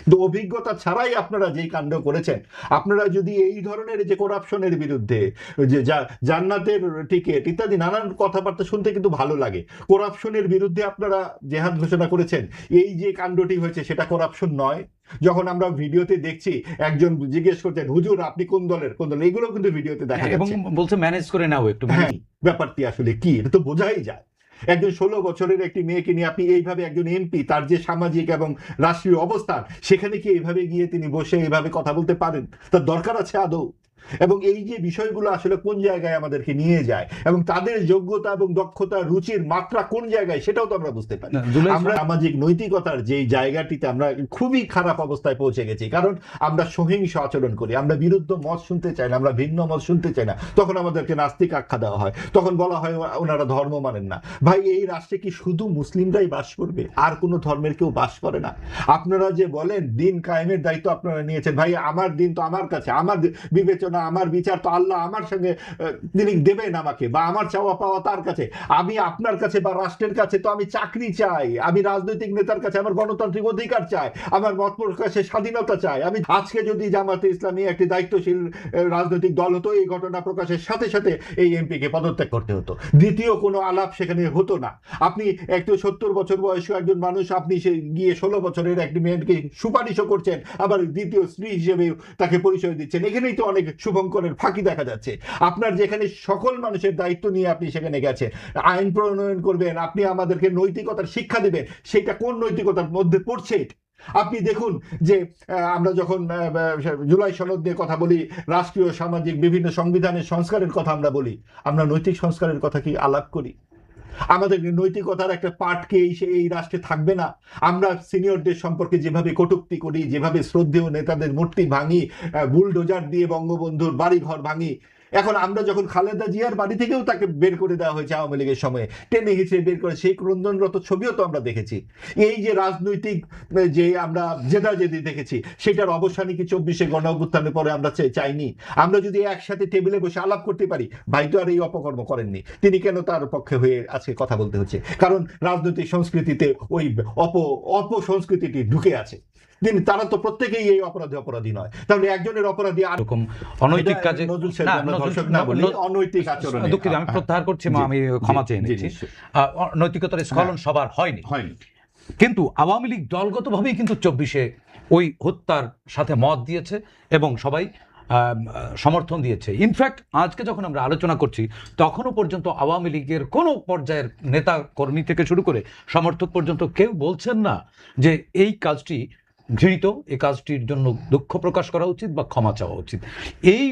কিন্তু অভিজ্ঞতা ছাড়াই আপনারা যেই কাণ্ড করেছেন, আপনারা যদি এই ধরনের যে করাপশনের বিরুদ্ধে, যে জান্নাতের টিকিট ইত্যাদি নানান কথাবার্তা শুনতে কিন্তু ভালো লাগে, করাপশনের বিরুদ্ধে আপনারা জেহাদ ঘোষণা করেছেন, এই যে কাণ্ডটি হয়েছে সেটা করাপশন নয়? যখন আমরা ভিডিওতে দেখছি একজন জিজ্ঞেস করছেন হুজুর আপনি কোন দলের, এগুলো কিন্তু ভিডিওতে দেখা এবং যাচ্ছে, বলছে ম্যানেজ করে নাও একটু। হ্যাঁ, ব্যাপারটি আসলে কি এটা তো বোঝাই যায়। একজন 16 বছরের একটি মেয়েকে নিয়ে আপনি এইভাবে, একজন এমপি, তার যে সামাজিক এবং রাষ্ট্রীয় অবস্থান, সেখানে কি এইভাবে গিয়ে তিনি বসে এইভাবে কথা বলতে পারেন? তার দরকার আছে আদৌ? এবং এই যে বিষয়গুলো আসলে কোন জায়গায় আমাদেরকে নিয়ে যায় এবং তাদের যোগ্যতা এবং দক্ষতা, রুচির মাত্রা কোন জায়গায়, সেটাও তো আমরা বুঝতে পারি। আমরা সামাজিক নৈতিকতার যে জায়গাটিতে আমরা খুবই খারাপ অবস্থায় পৌঁছে গেছি, কারণ আমরা সহিংস আচরণ করি, আমরা বিরুদ্ধ মত শুনতে চাই না, আমরা ভিন্ন মত শুনতে চাই না, তখন আমাদেরকে নাস্তিক আখ্যা দেওয়া হয়, তখন বলা হয় ওনারা ধর্ম মানেন না। ভাই, এই রাষ্ট্রে কি শুধু মুসলিমরাই বাস করবে, আর কোনো ধর্মের কেউ বাস করে না? আপনারা যে বলেন দিন কায়েমের দায়িত্ব আপনারা নিয়েছেন, ভাই আমার দিন তো আমার কাছে, আমার বিবেচনা, আমার বিচার তো আল্লাহ আমার সঙ্গে তিনি দেবেন আমাকে, বা আমার চাওয়া পাওয়া তার কাছে। আমি আপনার কাছে বা রাষ্ট্রের কাছে তো আমি চাকরি চাই, আমি রাজনৈতিক নেতার কাছে আমার গণতান্ত্রিক অধিকার চাই, আমার মত প্রকাশের স্বাধীনতা চাই। আমি আজকে যদি জামাতে ইসলামী একটি দায়িত্বশীল রাজনৈতিক দল হতো, এই ঘটনা প্রকাশের সাথে সাথে এই এমপিকে পদত্যাগ করতে হতো, দ্বিতীয় কোনো আলাপ সেখানে হতো না। আপনি একটু 70 বছর বয়স্ক একজন মানুষ, আপনি সে গিয়ে 16 বছরের একটি মেয়েকে সুপারিশও করছেন, আবার দ্বিতীয় স্ত্রী হিসেবে তাকে পরিচয় দিচ্ছেন। এখানেই তো অনেক শুভঙ্করের ফাঁকি দেখা যাচ্ছে। আপনার যেখানে সকল মানুষের দায়িত্ব নিয়ে আপনি সেখানে গেছেন, আইন প্রণয়ন করবেন, আপনি আমাদেরকে নৈতিকতার শিক্ষা দিবেন, সেটা কোন নৈতিকতার মধ্যে পড়ছে? আপনি দেখুন যে আমরা যখন জুলাই সনদ নিয়ে কথা বলি, রাষ্ট্রীয় সামাজিক বিভিন্ন সংবিধানের সংস্কারের কথা আমরা বলি, আমরা নৈতিক সংস্কারের কথা কি আলাপ করি? আমাদের নৈতিকতার একটা পার্ট কি এই রাষ্ট্রে থাকবে না? আমরা সিনিয়রদের সম্পর্কে যেভাবে কটূক্তি করি, যেভাবে শ্রদ্ধেয় নেতাদের মূর্তি ভাঙি, বুলডোজার দিয়ে বঙ্গবন্ধুর বাড়ি ঘর ভাঙি, এখন আমরা যখন খালেদা জিয়ার বাড়ি থেকেও তাকে বের করে দেওয়া হয়েছে আওয়ামী লীগের সময়ে, টেনে হিচড়ে বের করে সেই ক্রন্দনরত ছবিও তো আমরা দেখেছি। এই যে রাজনৈতিক যে আমরা জেদাজেদি দেখেছি, সেটার অবসানে কি 24শে গণ অভ্যুত্থানের পরে আমরা চাইনি? আমরা যদি একসাথে টেবিলে বসে আলাপ করতে পারি, ভাই তো আর এই অপকর্ম করেননি, তিনি কেন তার পক্ষে হয়ে আজকে কথা বলতে হচ্ছে? কারণ রাজনৈতিক সংস্কৃতিতে ওই অপসংস্কৃতিটি ঢুকে আছে। তারা তো প্রত্যেকেই এই অপরাধী নয়, তাহলে একজনের অপরাধী আর এরকম অনৈতিক কাজে অনৈতিক আচরণ। দুঃখিত, আমি প্রত্যাহার করছি, আমি ক্ষমা চেয়ে নিচ্ছি। নৈতিকতার স্খলন সবার হয়নি, কিন্তু আওয়ামী লীগ দলগতভাবেই কিন্তু 24শে ওই হত্যার সাথে মত দিয়েছে এবং সবাই সমর্থন দিয়েছে। ইনফ্যাক্ট আজকে যখন আমরা আলোচনা করছি, তখনও পর্যন্ত আওয়ামী লীগের কোনো পর্যায়ের নেতা কর্মী থেকে শুরু করে সমর্থক পর্যন্ত কেউ বলছেন না যে এই কাজটি ঘৃণিত, এই কাজটির জন্য দুঃখ প্রকাশ করা উচিত বা ক্ষমা চাওয়া উচিত। এই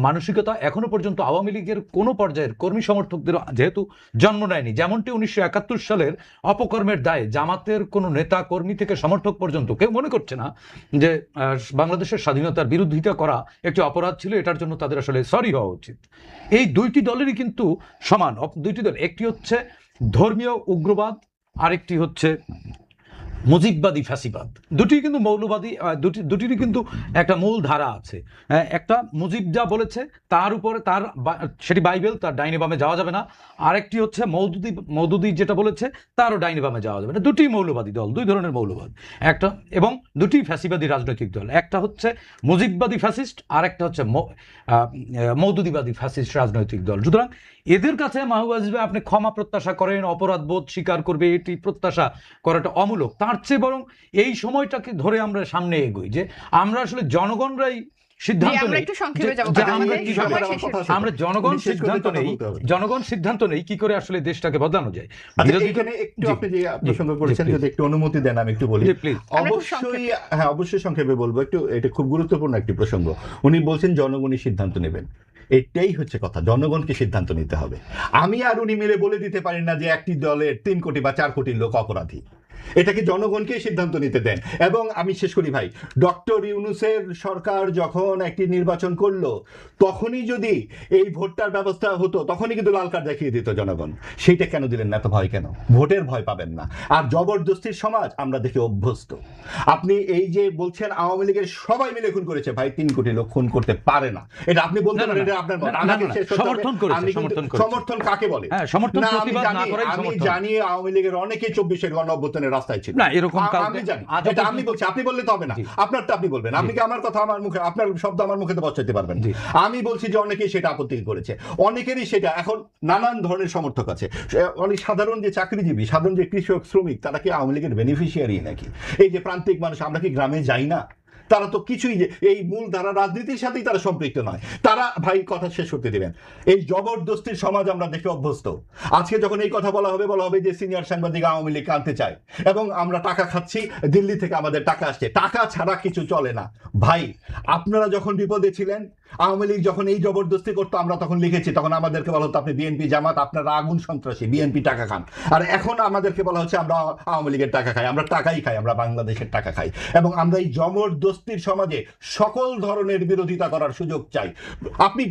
মানসিকতা এখনো পর্যন্ত আওয়ামী লীগের কোনো পর্যায়ের কর্মী সমর্থকদের যেহেতু জন্ম নেয়নি, যেমনটি 1971 সালের অপকর্মের দায়ে জামাতের কোনো নেতা কর্মী থেকে সমর্থক পর্যন্ত কেউ মনে করছে না যে বাংলাদেশের স্বাধীনতার বিরোধিতা করা একটি অপরাধ ছিল, এটার জন্য তাদের আসলে সরি হওয়া উচিত। এই দুইটি দলেরই কিন্তু সমান, দুইটি দল, একটি হচ্ছে ধর্মীয় উগ্রবাদ, আরেকটি হচ্ছে মুজিববাদী ফ্যাসিবাদ। দুটি কিন্তু মৌলবাদী, দুটিরই কিন্তু একটা মূল ধারা আছে। একটা মুজিব যা বলেছে তার উপরে তার সেটি বাইবেল, তার ডাইনে বামে যাওয়া যাবে না। আরেকটি হচ্ছে মওদুদি যেটা বলেছে তারও ডাইনে বামে যাওয়া যাবে না। দুটি মৌলবাদী দল, দুই ধরনের মৌলবাদ, একটা এবং দুটি ফ্যাসিবাদী রাজনৈতিক দল। একটা হচ্ছে মুজিববাদী ফ্যাসিস্ট, আর একটা হচ্ছে মওদুদিবাদী ফ্যাসিস্ট রাজনৈতিক দল। সুতরাং এদের কাছে মাহবুব আজিজ ভাই আপনি ক্ষমা প্রত্যাশা করেন, অপরাধ বোধ স্বীকার করবে, এটি প্রত্যাশা করাটা অমূলক। তার চেয়ে বরং এই সময়টাকে ধরে আমরা সামনে এগোই, যে আমরা আসলে জনগণরাই সিদ্ধান্ত নেই, আমরা জনগণ সিদ্ধান্ত নেই কি করে আসলে দেশটাকে বদলানো যায়। এখানে একটু আপনি যে প্রসঙ্গ করেছেন, যদি একটু অনুমতি দেন আমি একটু বলি। অবশ্যই, হ্যাঁ অবশ্যই সংক্ষেপে বলবো একটু, এটা খুব গুরুত্বপূর্ণ একটি প্রসঙ্গ। উনি বলছেন জনগণই সিদ্ধান্ত নেবেন, এটাই হচ্ছে কথা, জনগণকে সিদ্ধান্ত নিতে হবে। আমি আর উনি মিলে বলে দিতে পারেন না যে একটি দলের 3 কোটি বা 4 কোটি লোক অপরাধী, এটাকে জনগণকেই সিদ্ধান্ত নিতে দেন। এবং আমি শেষ করি ভাই, ডক্টর ইউনূসের সরকার যখন একটি নির্বাচন করলো, তখনই যদি এই ভোটটার ব্যবস্থা হতো, তখনই কিন্তু লাল কার্ড দেখিয়ে দিত জনগণ। সেইটা কেন দিলেন না? এত ভয় কেন? ভোটের ভয় পাবেন না। আর জবরদস্তির সমাজ আমরা দেখে অভ্যস্ত। আপনি এই যে বলছেন আওয়ামী লীগের সবাই মিলে খুন করেছে, ভাই 3 কোটি লোক খুন করতে পারে না, এটা আপনি বলতে পারেন, এটা আপনার সমর্থন কাকে বলে? আমি জানি আওয়ামী লীগের অনেকে 24শে গণ অভ্যুত্থানের ধরনের রাস্তায় ছিল না, এরকম আমি জানি, এটা আমি বলছি, আপনি বললে তো হবে না, আপনারটা আপনি বলবেন, আপনি কি আমার কথা আমার মুখে, আপনার শব্দ আমার মুখে বসাইতে পারবেন? আমি বলছি যে অনেকেই সেটা আপত্তি করেছে, অনেকেরই সেটা এখন নানান ধরনের সমর্থক আছে। অনেক সাধারণ যে চাকরিজীবী, সাধারণ যে কৃষক শ্রমিক, তারা কি আওয়ামী লীগের বেনিফিশিয়ারি নাকি? এই যে প্রান্তিক মানুষ, আমরা কি গ্রামে যাই না? তারা তো কিছুই, যে এই মূল ধারা রাজনীতির সাথেই তারা সম্পৃক্ত নয়। তারা, ভাই কথা শেষ করতে দিবেন, এই জবরদস্তির সমাজ আমরা দেখে অভ্যস্ত। আজকে যখন এই কথা বলা হবে যে সিনিয়র সাংবাদিক আওয়ামী লীগ আনতে চায় এবং আমরা টাকা খাচ্ছি, দিল্লি থেকে আমাদের টাকা আসছে, টাকা ছাড়া কিছু চলে না। ভাই আপনারা যখন বিপদে ছিলেন, আওয়ামী লীগ যখন এই জবরদস্তি করতো, আমরা তখন লিখেছি, তখন আমাদেরকে বলা হতো আপনি বিএনপি জামাত, আপনারা আগুন সন্ত্রাসী, বিএনপি টাকা খান। আর এখন আমাদেরকে বলা হচ্ছে আমরা আওয়ামী লীগের টাকা খাই। আমরা টাকাই খাই, আমরা বাংলাদেশের টাকা খাই, এবং আমরা এই জবরদস্তির সমাজে সকল ধরনের বিরোধিতা করার সুযোগ চাই। আপনি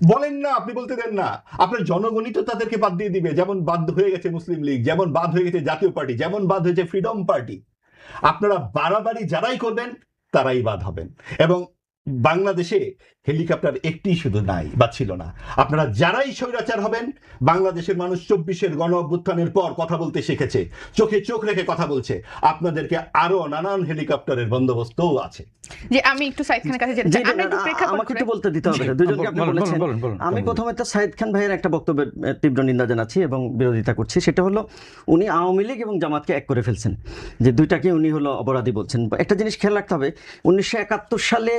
বলেন না, আপনি বলতে দেন না, আপনার জনগণই তো তাদেরকে বাদ দিয়ে দিবে। যেমন বাদ হয়ে গেছে মুসলিম লীগ, যেমন বাদ হয়ে গেছে জাতীয় পার্টি, যেমন বাদ হয়েছে ফ্রিডম পার্টি। আপনারা বাড়াবাড়ি যারাই করবেন তারাই বাদ হবেন। এবং বাংলাদেশে হেলিকপ্টার একটি শুধু নাই বা ছিল না। আপনারা যারাই স্বৈরাচার হবেন, বাংলাদেশের মানুষ 24-এর গণ অভ্যুত্থানের পর কথা বলতে শিখেছে, চোখে চোখ রেখে কথা বলছে। আপনাদেরকে আরো নানান হেলিকপ্টারের বন্দোবস্তও আছে। যে আমি একটু সাইদ খানের কাছে যেতে চাই, আমরা একটু প্রেক্ষাপট আমাকে একটু বলতে দিতে হবে, দুজনকে আপনি বলেছেন। আমি প্রথমে তো সাইদ খান ভাইয়ের একটা বক্তব্যের তীব্র নিন্দা জানাচ্ছি এবং বিরোধিতা করছি। সেটা হলো উনি আওয়ামী লীগ এবং জামাতকে এক করে ফেলছেন, যে দুইটাকে উনি হলো অপরাধী বলছেন। একটা জিনিস খেয়াল রাখতে হবে, 1971 সালে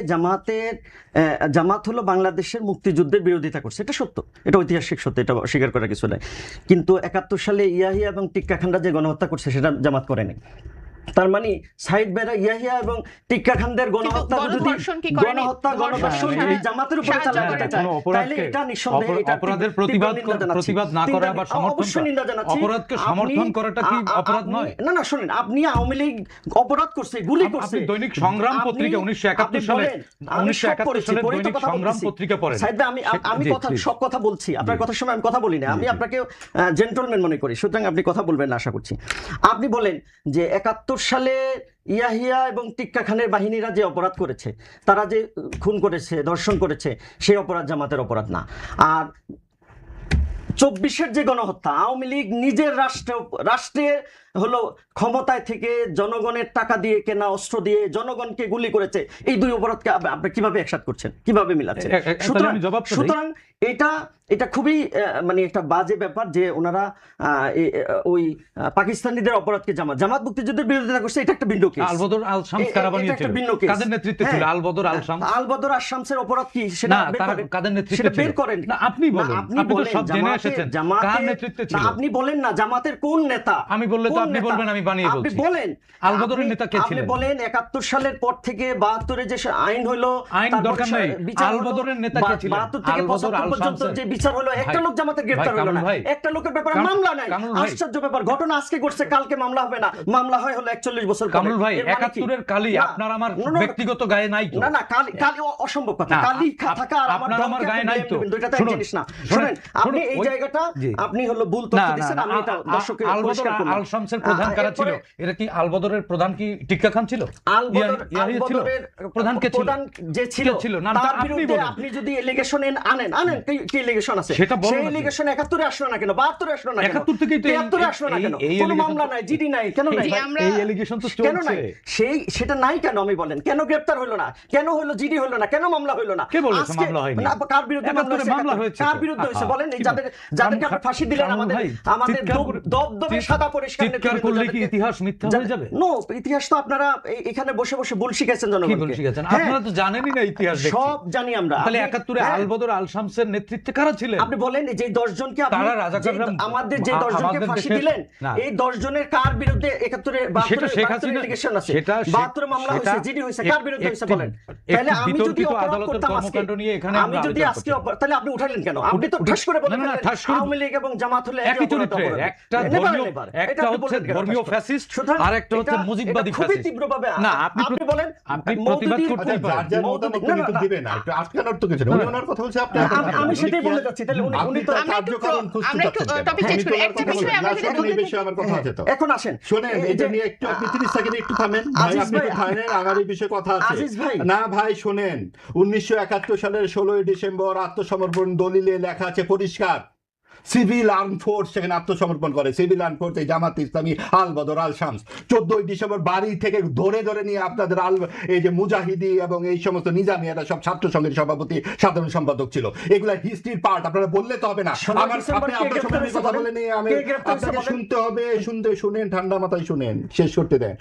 জামাত হলো বাংলাদেশের মুক্তিযুদ্ধের বিরোধিতা করছে, এটা সত্য, এটা ঐতিহাসিক সত্য, এটা স্বীকার করার কিছু নাই। কিন্তু 71 সালে ইয়াহিয়া এবং টিক্কা খানরা যে গণহত্যা করছে সেটা জামাত করেনি। তার মানে সাইদ বেরা ইয়াহিয়া এবং টিক্কা খানদের গণহত্যা জামাতের উপরে চালাতে চায়, তাহলে এটা নিঃসন্দেহে এটা অপরাধের প্রতিবাদ না করা বা সমর্থন করা, অপরাধকে সমর্থন করাটা কি অপরাধ নয়? না না, শুনেন, আপনি আওয়ামী লীগ অপরাধ করছে, গুলি করছে। আপনি দৈনিক সংগ্রাম পত্রিকা 1971 সালে দৈনিক সংগ্রাম পত্রিকা পড়েন। সাইদ ভাই, আমি সব কথা বলছি, আপনার কথার সময় আমি কথা বলি না, আমি আপনাকে জেন্টলম্যান মনে করি, সুতরাং আপনি কথা বলবেন না আশা করছি। আপনি বলেন যে 71 সালে ইয়াহিয়া এবং টিক্কা খানের বাহিনীরা যে অপরাধ করেছে, তারা যে খুন করেছে, ধর্ষণ করেছে, সেই অপরাধ জামাতের অপরাধ না। আর 24-এর যে গণহত্যা, আওয়ামী লীগ নিজের রাষ্ট্রে হলো ক্ষমতায় থেকে জনগণের টাকা দিয়ে কেনা অস্ত্র দিয়ে জনগণকে গুলি করেছে, এই দুই অপরাধকে আপনি কিভাবে একসাথে করছেন, কিভাবে মিলাচ্ছেন? সুতরাং এটা খুবই মানে একটা বাজে ব্যাপার যে ওনারা ওই পাকিস্তানিদের অপরাধকে জামাত মুক্তিযুদ্ধের বিরোধিতা করছে, এটা একটা ভিন্ন কেস। আলবদর আল শামস কারা বানিয়েছিল, কাদের নেতৃত্বে ছিল আলবদর আল শামস? আলবদর আল শামসের অপরাধ কি সেটা কাদের নেতৃত্বে ছিল? বের করেন না, আপনি বলেন, আপনি তো সব জেনে এসেছেন, কার নেতৃত্বে ছিল? আপনি বলেন না জামাতের কোন নেতা। আমি বললে তো আপনি বলবেন আমি বানিয়ে বলছি। আপনি বলেন আলবদরের নেতা কে ছিলেন? আপনি বলেন 71 সালের পর থেকে 72-এ যে আইন হলো, আইন দরকার নাই, আলবদরের নেতা কে ছিলেন? 72 থেকে 75 পর্যন্ত যে বিচার হলো, একটা লোক জামাতের গ্রেফতার হলো না, একটা লোকের ব্যাপারে মামলা নাই। আশ্চর্য ব্যাপার, ঘটনা আজকে ঘটছে, কালকে মামলা হবে না, মামলা হয় হলো 41 বছর পরে। কামরুল ভাই, 71-এর কালি আপনার আমার ব্যক্তিগত গায়ে নাই তো? না না, কালি অসম্ভব কথা, কালি থাকা আর আমার গায়ে নাই তো, দুইটা তো এক জিনিস না। শুনেন, আপনি এই জায়গাটা আপনি হলো ভুল তথ্য দিচ্ছেন, আমি এটা দর্শককে পরিষ্কার করলাম। আল শামসের প্রধান কারা ছিল? এটা কি আলবদরের প্রধান কি টিক্কা খান ছিল? আলবদরের প্রধান কে ছিল? প্রধান যে ছিল না, তার বিরুদ্ধে আপনি যদি এলিগেশন আনেন কি এলিগেশন আছে? সেই এলিগেশন 71-এ আসলো না কেন, 72-এ আসলো না কেন, 71 থেকেই তো 73-এ আসলো না কেন? কোনো মামলা নাই, জিডি নাই, কেন নাই? এই এলিগেশন তো চলছে, সেটা নাই কেন? আমি বলেন, কেন গ্রেফতার হলো না, কেন হলো জিডি হলো না, কেন মামলা হলো না? কে বলেছে মামলা হয়নি? না, কার বিরুদ্ধে মামলা হয়েছে? কার বিরুদ্ধে হয়েছে বলেন? এই যাদেরকে আপনি ফাঁসি দিলেন, আমাদের দবদবে সাদা পরিষ্কার চিৎকার করলে কি ইতিহাস মিথ্যা হয়ে যাবে? নো, ইতিহাস তো আপনারা এখানে বসে বসে ভুল শিখাইছেন জনগণকে। কি ভুল শিখাইছেন? আপনারা তো জানেনই না ইতিহাস, সব জানি আমরা। তাহলে 71-এ আলবদর আল শামসের নেতৃত্বে কারা ছিলেন? আপনি বলেন, যে 10 জনকে আমাদের যে 10 জনকে ফাঁসি দিলেন, এই 10 জনের কার বিরুদ্ধে 71-এ 72 এলিগেশন আছে, 72 মামলা হয়েছে, জিডি হয়েছে, কার বিরুদ্ধে হয়েছে বলেন? তাহলে আমি যদি অপরাধ করতাম আজকে, আমি যদি আজকে, তাহলে আপনি উঠাইলেন কেন? আপনি তো ঠাস করে বলেন আওয়ামী লীগ এবং জামাত হলে একই চরিত্রে, একটা হচ্ছে ধর্মীয় ফ্যাসিস্ট আর একটা হচ্ছে মুজিববাদী ফ্যাসিস্ট। খুবই তীব্রভাবে না, আপনি বলেন আপনি প্রতিবাদ করতে যার যার মতামত কিন্তু দিবেন না, একটু আটকানোর তো কিছু না। উনি ওনার কথা বলছে, আপনি আমি সেটাই বলতে যাচ্ছি। তাহলে উনি তো কার্যকারণ খুঁজতে চাচ্ছেন। টপিক চেঞ্জ করে একটা বিষয় আমরা এই বিষয়ে আমার কথা আছে তো। এখন আসেন, শুনেন, এটা নিয়ে একটু আপনি 30 সেকেন্ড একটু থামেন ভাই, আপনি তো থামেন, আমার এই বিষয়ে কথা আছে। না ভাই শুনেন, 1971 সালের 16 ডিসেম্বর আত্মসমর্পণ দলিলে লেখা আছে পরিষ্কার, সিভিল আর্ম ফোর্স সেখানে আত্মসমর্পণ করে। সিভিল আর্ম ফোর্স এই জামাত ইসলামী, আল বদর, আল শামস 14ই ডিসেম্বর বাড়ি থেকে ধরে ধরে নিয়ে আপনাদের এই যে মুজাহিদি এবং এই সমস্ত নিজামী, এরা সব ছাত্র সংঘের সভাপতি, সাধারণ সম্পাদক ছিল। এগুলা হিস্ট্রির পার্ট, আপনারা বললে তো হবে না। আপনার সঙ্গে কথা বলে নিয়ে আপনাকে শুনতে হবে, শুনেন, ঠান্ডা মাথায় শুনেন, শেষ করতে দেন।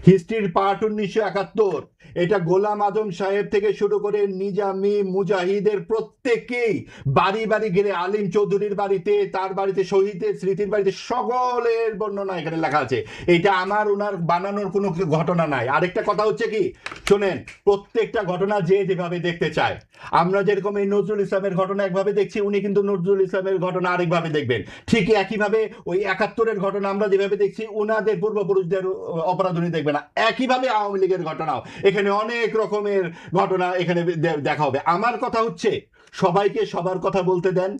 হিস্ট্রির পার্ট 1971, এটা গোলাম আজম সাহেব থেকে শুরু করে নিজামী মুজাহিদের প্রত্যেকেই বাড়ি বাড়ি গেলে, আলিম চৌধুরীর বাড়িতে, তার বাড়িতে, শহীদের স্মৃতির বাড়িতে, সকলের বর্ণনা এখানে লেখা আছে। এটা আমার ওনার বানানোর কোনো ঘটনা নাই। আরেকটা কথা হচ্ছে কি, শোনেন, প্রত্যেকটা ঘটনা যে যেভাবে দেখতে চায়, আমরা যেরকম এই নজরুল ইসলামের ঘটনা একভাবে দেখছি, উনি কিন্তু নজরুল ইসলামের ঘটনা আরেকভাবে দেখবেন। ঠিক একইভাবে ওই 71-এর ঘটনা আমরা যেভাবে দেখছি, ওনাদের পূর্বপুরুষদের অপরাধ উনি দেখবেন না। একইভাবে আওয়ামী লীগের ঘটনাও, এখানে অনেক রকমের ঘটনা এখানে দেখা হবে। আমার কথা হচ্ছে, সবাইকে সবার কথা বলতে দেন,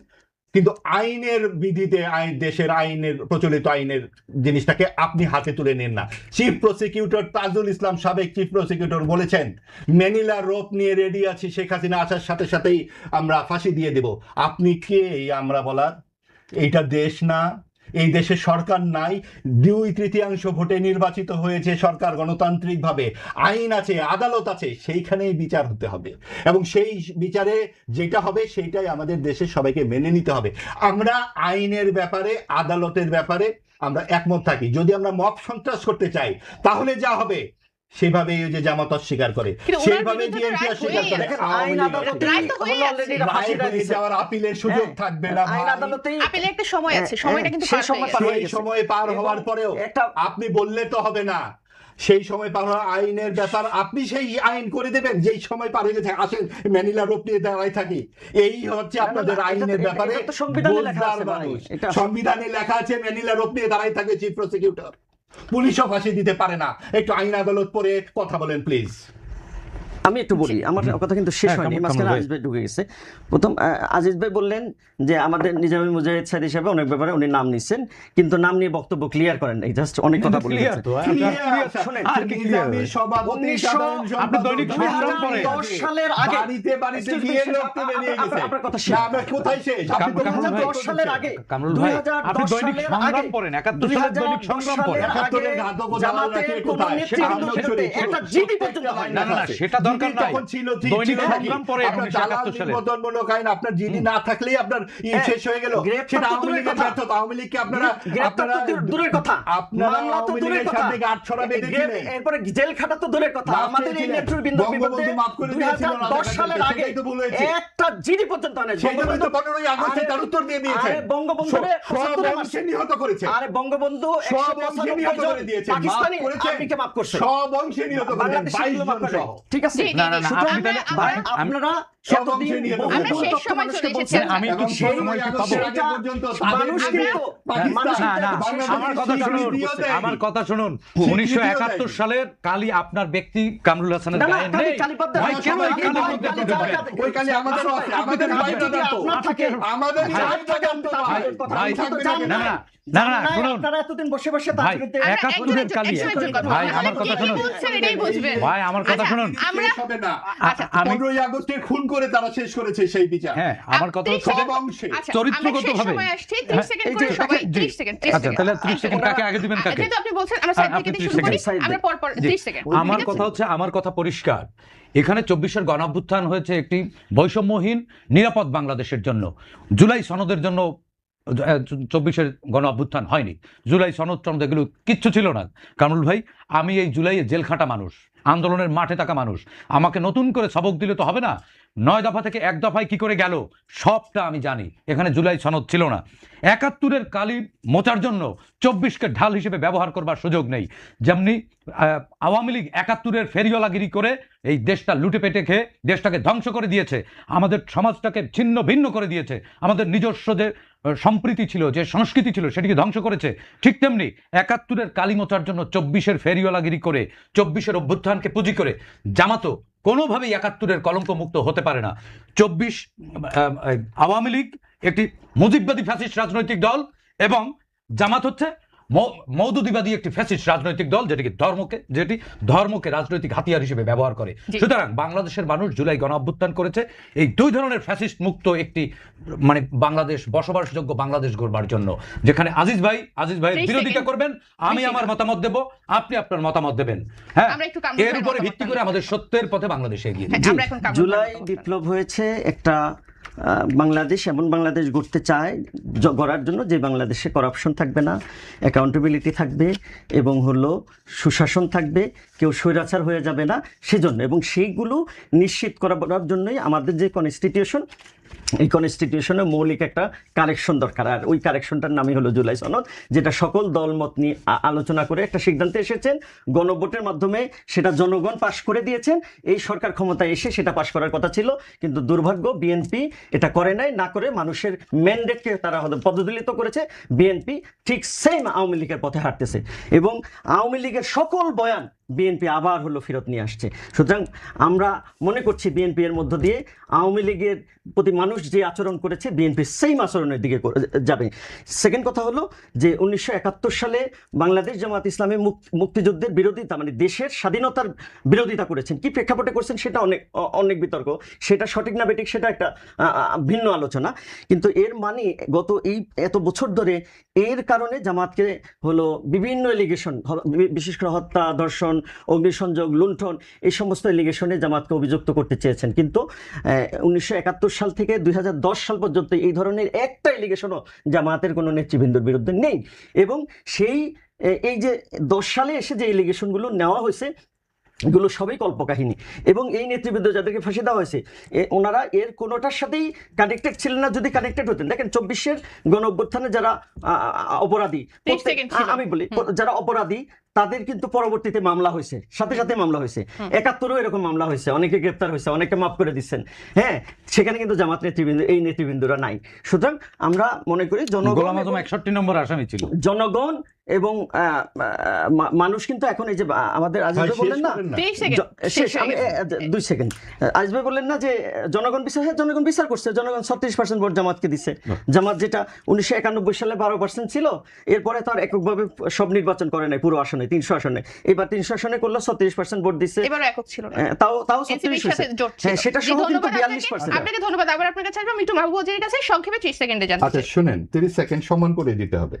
কিন্তু আইনের বিধিতে, দেশের আইনের, প্রচলিত আইনের জিনিসটাকে আপনি হাতে তুলে নেন না। চিফ প্রসিকিউটর তাজুল ইসলাম, সাবেক চিফ প্রসিকিউটর, বলেছেন ম্যানিলা রোপ নিয়ে রেডি আছি, শেখ হাসিনা আসার সাথে সাথেই আমরা ফাঁসি দিয়ে দেব। আপনি কে আমরা বলার? এইটা দেশ না, এই দেশে সরকার নাই, 2/3 ভোটে নির্বাচিত হয়েছে সরকার গণতান্ত্রিকভাবে, আইন আছে, আদালত আছে, সেইখানেই বিচার হতে হবে, এবং সেই বিচারে যেটা হবে সেইটাই আমাদের দেশের সবাইকে মেনে নিতে হবে। আমরা আইনের ব্যাপারে, আদালতের ব্যাপারে আমরা একমত থাকি। যদি আমরা মব সন্ত্রাস করতে চাই, তাহলে যা হবে সেভাবে যে জামাত অস্বীকার করে, সেইভাবে বিএনপি অস্বীকার করে, যাওয়ার আপিলের সুযোগ থাকবে না। আপিলের একটা সময় আছে, সময়টা কিন্তু সেই সময় পার হওয়ার পরেও আপনি বললে তো হবে না। সেই সময় পার হওয়া আইনের ব্যাপার, আপনি সেই আইন করে দেবেন যেই সময় পার হয়ে গেছে। আসেন ম্যানিলা রোপ নিয়ে দাঁড়াই থাকি, এই হচ্ছে আপনাদের আইনের ব্যাপারে। সংবিধানে লেখা আছে ম্যানিলা রোপ নিয়ে দাঁড়াই থাকে চিফ প্রসিকিউটর, পুলিশও ফাঁসি দিতে পারে না। একটু আইন আদালত পড়ে কথা বলেন প্লিজ। আমি একটু বলি, আমার কথা কিন্তু শেষ হয়নি, মাঝখানে আজিজ ভাই ঢুকে গেছে। প্রথম আজিজ ভাই বললেন যে আমাদের নিজামী মুজাহিদ স্যার হিসেবে অনেক ব্যাপারে উনি নাম নিচ্ছেন, কিন্তু নাম নিয়ে বক্তব্য ক্লিয়ার করেন নাই, জাস্ট অনেক কথা বলে গেছেন। সালের আগে বাড়িতে বাড়িতে গিয়ে লোক তুলে নিয়ে গেছে। আপনার কথা শেষ, কোথায় শেষ? 2010 সালের আগে, কামরুল ভাই, আপনি দৈনিক সংগ্রাম পড়েন, 71 সালের দৈনিক সংগ্রাম পড়েন। এটা জিডি পর্যন্ত হয় না, না, সেটা দরকার নাই। দৈনিক সংগ্রাম পড়ে 1971 সালে নিবন্ধনমূলক আইন, আপনার জিডি না থাকলেই আপনার শেষ হয়ে গেল। সেটা আওয়ামী লীগের ব্যর্থতা। আওয়ামী লীগকে আপনারা দূরের কথা, মামলা তো দূরের কথা, গাঁটছড়া বেঁধেছিলেন, এরপরে জেল খাটা তো দূরের কথা। আমাদের এই নেতৃবৃন্দ বিপদে 2010 সালের আগে একটা জিডি পর্যন্ত হয় না। সেজন্যই তো 15ই আগস্টে তার উত্তর দিয়ে দিয়েছে। আরে বঙ্গবন্ধুরে সবংশে নিহত করেছে। আরে বঙ্গবন্ধু সবংশে নিহত করে দিয়েছে, পাকিস্তানি আর্মিকে মাফ করছে, সবংশে নিহত করেছে, 22 জন সহ। ঠিক আছে, না, না, না, আপনি তাহলে আপনারা সবংশে নিহত করেছে। আমরা শেষ সময় চলে এসেছি। আমি একটু সেই সময় কি পাবো? আমার কথা শুনুন, 1971 সালের কালি আপনার ব্যক্তি কামরুল হাসানের গায়ে নেই। ভাই, কেন এই কালির মধ্যে আপনি ঢোকেন? ওই কালি আমাদেরও আছে, আমাদের ভাইরা জানতো, আমাদের ভাইরা জানতো। না, না, না, না, শুনুন আপনারা এতদিন বসে বসে ভাই, 71-এর কালি, ভাই আমার কথা শুনুন, ভাই আমার কথা শুনুন, শেষ হবে না। আমি 15ই আগস্টে খুন করে তারা শেষ করেছে সেই বিচার। হ্যাঁ, আমার কথা হচ্ছে সবংশে চরিত্রগতভাবে। আচ্ছা, তাহলে 30 সেকেন্ড কাকে আগে দিবেন, কাকে? যেহেতু আপনি বলছেন আমরা সাইড থেকে দিয়ে শুরু করি, আমরা পর পর 30 সেকেন্ড। আমার কথা হচ্ছে, আমার কথা পরিষ্কার, এখানে 24-এর গণঅভ্যুত্থান হয়েছে একটি বৈষম্যহীন নিরাপদ বাংলাদেশের জন্য। জুলাই সনদের জন্য 24-এর গণঅভ্যুত্থান হয়নি। জুলাই সনদ টনদ এগুলো কিচ্ছু ছিল না। কামরুল ভাই, আমি এই জুলাইয়ে জেল খাটা মানুষ, আন্দোলনের মাঠে থাকা মানুষ, আমাকে নতুন করে সবক দিলে তো হবে না। 9 দফা থেকে 1 দফায় কি করে গেল সবটা আমি জানি। এখানে জুলাই সনদ ছিল না। 71-এর কালি মোচার জন্য 24-কে ঢাল হিসেবে ব্যবহার করবার সুযোগ নেই। যেমনি আওয়ামী লীগ 71-এর ফেরিওয়ালাগিরি করে এই দেশটা লুটে পেটে খেয়ে দেশটাকে ধ্বংস করে দিয়েছে, আমাদের সমাজটাকে ছিন্ন ভিন্ন করে দিয়েছে, আমাদের নিজস্ব যে সম্প্রীতি ছিল, যে সংস্কৃতি ছিল, সেটিকে ধ্বংস করেছে। ঠিক তেমনি 71-এর কালি মোচার জন্য 24-এর ফেরিওয়ালাগিরি করে, 24-এর অভ্যুত্থানকে পুঁজি করে জামাতও কোনোভাবেই 71-এর কলঙ্ক মুক্ত হতে পারে না। 24 আওয়ামী লীগ একটি মুজিববাদী ফ্যাসিস্ট রাজনৈতিক দল এবং জামাত হচ্ছে মওদুদিবাদী একটি ফ্যাসিস্ট রাজনৈতিক দল যেটি ধর্মকে রাজনৈতিক হাতিয়ার হিসেবে ব্যবহার করে। সুতরাং বাংলাদেশের মানুষ জুলাই গণ অভ্যুত্থান করেছে এই দুই ধরনের ফ্যাসিস্ট মুক্ত একটি মানে বাংলাদেশ, বসবাসযোগ্য বাংলাদেশ গড়বার জন্য, যেখানে আজিজ ভাই বিরোধিতা করবেন, আমি আমার মতামত দেব, আপনি আপনার মতামত দেবেন। হ্যাঁ, এর উপরে ভিত্তি করে আমাদের সত্যের পথে বাংলাদেশে এগিয়ে। জুলাই বিপ্লব হয়েছে একটা বাংলাদেশ, এমন বাংলাদেশ গড়তে চায়, গড়ার জন্য যে বাংলাদেশে করাপশন থাকবে না, অ্যাকাউন্টেবিলিটি থাকবে এবং হলো সুশাসন থাকবে, কেউ স্বৈরাচার হয়ে যাবে না, সেজন্য এবং সেইগুলো নিশ্চিত করার জন্যই আমাদের যে কনস্টিটিউশন, এই কনস্টিটিউশনে মৌলিক একটা কারেকশন দরকার। আর ওই কারেকশনটার নামই হলো জুলাই সনদ, যেটা সকল দলমত নিয়ে আলোচনা করে একটা সিদ্ধান্তে এসেছেন, গণভোটের মাধ্যমে সেটা জনগণ পাশ করে দিয়েছেন। এই সরকার ক্ষমতায় এসে সেটা পাশ করার কথা ছিল, কিন্তু দুর্ভাগ্য বিএনপি এটা করে নাই, না করে মানুষের ম্যান্ডেটকে তারা পদদলিত করেছে। বিএনপি ঠিক সেম আওয়ামী লীগের পথে হাঁটতেছে এবং আওয়ামী লীগের সকল বয়ান বিএনপি আবার হলো ফেরত নিয়ে আসছে। সুতরাং আমরা মনে করছি বিএনপি এর মধ্য দিয়ে আওয়ামী লীগের প্রতি মানুষ যে আচরণ করেছে, বিএনপি সেই আচরণের দিকে যাবে। সেকেন্ড কথা হলো যে 1971 সালে বাংলাদেশ জামাত ইসলামী মুক্তিযুদ্ধের বিরোধিতা, মানে দেশের স্বাধীনতার বিরোধিতা করেছেন। কি প্রেক্ষাপটে করছেন সেটা অনেক বিতর্ক, সেটা সঠিক না বেঠিক সেটা একটা ভিন্ন আলোচনা। কিন্তু এর মানে গত এই এত বছর ধরে এর কারণে জামাতকে হলো বিভিন্ন এলিগেশন, বিশেষ করে হত্যা, ধর্ষণ, অগ্নিসংযোগ, লুণ্ঠন, এই সমস্ত এলিগেশনে জামাতকে অভিযুক্ত করতে চেয়েছেন। কিন্তু 1971 সাল থেকে 2010 সাল পর্যন্ত এই ধরনের একটা এলিগেশনও জামাতের কোনো নেতৃবৃন্দর বিরুদ্ধে নেই। এবং এই যে 10 সালে এসে যে এলিগেশনগুলো নেওয়া হয়েছে, এগুলো সবই কল্পকাহিনী। এবং এই নেতৃবৃন্দ যাদেরকে ফাঁসি দেওয়া হয়েছে, ওনারা এর কোনোটার সাথেই কানেক্টেড ছিলেন না। যদি কানেক্টেড হতেন, দেখেন 24-এর গণ অভ্যুত্থানে যারা অপরাধী, আমি বলি যারা অপরাধী, তাদের কিন্তু পরবর্তীতে মামলা হয়েছে, সাথে সাথে মামলা হয়েছে। 71-ও এরকম মামলা হয়েছে, অনেকে গ্রেপ্তার হয়েছে, অনেকে মাফ করে দিচ্ছেন। হ্যাঁ, সেখানে কিন্তু জামাত এই নেতৃবৃন্দরা নাই। সুতরাং আমরা মনে করি গোলাম আজম 61 নম্বর আসামি ছিল। জনগণ এবং মানুষ কিন্তু এখন এই যে আমাদের আজিজ ভাই বললেন না, শেষ আমি 2 সেকেন্ড, আজিজ ভাই বললেন না যে জনগণ বিচার, হ্যাঁ জনগণ বিচার করছে, জনগণ 36% ভোট জামাতকে দিচ্ছে। জামাত যেটা 1991 সালে 12% ছিল, এরপরে তার এককভাবে সব নির্বাচন করে নাই পুরো আসনে, 300 আসনে, এবার 300 আসনে করলো, 36% ভোট দিচ্ছে। এবার একক ছিল না, তাও 36 হয়েছে। হ্যাঁ, সেটা সহ কিন্তু 42%। আপনাকে ধন্যবাদ। আবার আপনার কাছে আসবো, একটু মাহবুব ওজির কাছে সংক্ষেপে 30 সেকেন্ডে জানতে চাই। আচ্ছা শুনেন, 30 সেকেন্ড সমান করে দিতে হবে।